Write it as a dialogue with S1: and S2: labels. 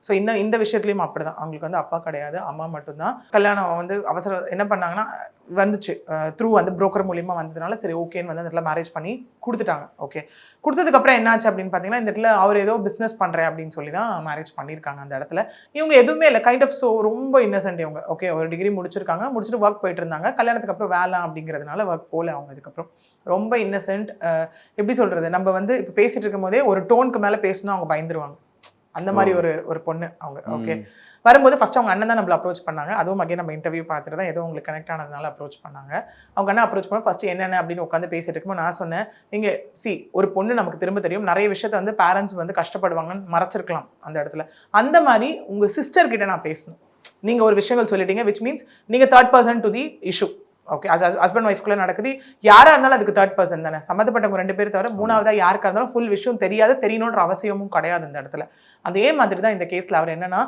S1: So இந்த விஷயத்துலையும் அப்படிதான். அவங்களுக்கு வந்து அப்பா கிடையாது, அம்மா மட்டும்தான். கல்யாணம் வந்து என்ன பண்ணாங்கன்னா வந்துச்சு த்ரூ வந்து புரோக்கர் மூலியமா வந்ததுனால சரி ஓகேன்னு வந்து அந்த இடத்துல மேரேஜ் பண்ணி கொடுத்துட்டாங்க. ஓகே, கொடுத்ததுக்கப்புறம் என்னாச்சு அப்படின்னு பார்த்தீங்கன்னா, இந்த இடத்துல அவர் ஏதோ பிஸ்னஸ் பண்ணுறேன் அப்படின்னு சொல்லி தான் மேரேஜ் பண்ணியிருக்காங்க அந்த இடத்துல. இவங்க எதுவுமே இல்லை, கைண்ட் ஆஃப் ஸோ ரொம்ப இன்னசென்ட் இவங்க. ஓகே, ஒரு டிகிரி முடிச்சிருக்காங்க, முடிச்சுட்டு ஒர்க் போயிட்டு இருந்தாங்க. கல்யாணத்துக்கு அப்புறம் வேலை அப்படிங்கிறதுனால ஒர்க் போகல அவங்க இதுக்கப்புறம். ரொம்ப இன்னசென்ட். எப்படி சொல்றது, நம்ம வந்து இப்போ பேசிட்டு இருக்கும் போதே ஒரு டோனுக்கு மேலே பேசணும் அவங்க பயந்துருவாங்க. அந்த மாதிரி ஒரு பொண்ணு அவங்க. ஓகே, வரும்போது ஃபர்ஸ்ட் அவங்க அண்ணன் தான் நம்மள அப்ரோச் பண்ணாங்க. அதுவும் அகைன் நம்ம இன்டர்வியூ பார்த்துட்டு தான் ஏதோ உங்களுக்கு கனெக்ட் ஆனதுனால அப்ரோச் பண்ணாங்க. அவங்க அண்ணன் அப்ரோச் பண்ண ஃபர்ஸ்ட் என்னென்ன அப்படின்னு உட்காந்து பேசிட்டு இருக்கும்போது நான் சொன்னேன், நீங்க ஒரு பொண்ணு நமக்கு திரும்ப தெரியும், நிறைய விஷயத்த வந்து பேரண்ட்ஸ் வந்து கஷ்டப்படுவாங்கன்னு மறைச்சிருக்கலாம் அந்த இடத்துல. அந்த மாதிரி உங்க சிஸ்டர் கிட்ட நான் பேசணும். நீங்க ஒரு விஷயங்கள் சொல்லிட்டீங்க, விச் மீன்ஸ் நீங்க third person to the issue. Okay, husband ஒய்ஃப்குள்ள நடக்குது, யாரா இருந்தாலும் அதுக்கு தேர்ட் பர்சன் தானே, சம்மந்தப்பட்டவங்க 2 பேர் தவிர மூணாவதா யாருக்கா இருந்தாலும் ஃபுல் விஷயம் தெரியணுன்ற அவசியமும் கிடையாது இந்த இடத்துல. அதே மாதிரி தான் இந்த கேஸ்ல அவர் என்னன்னா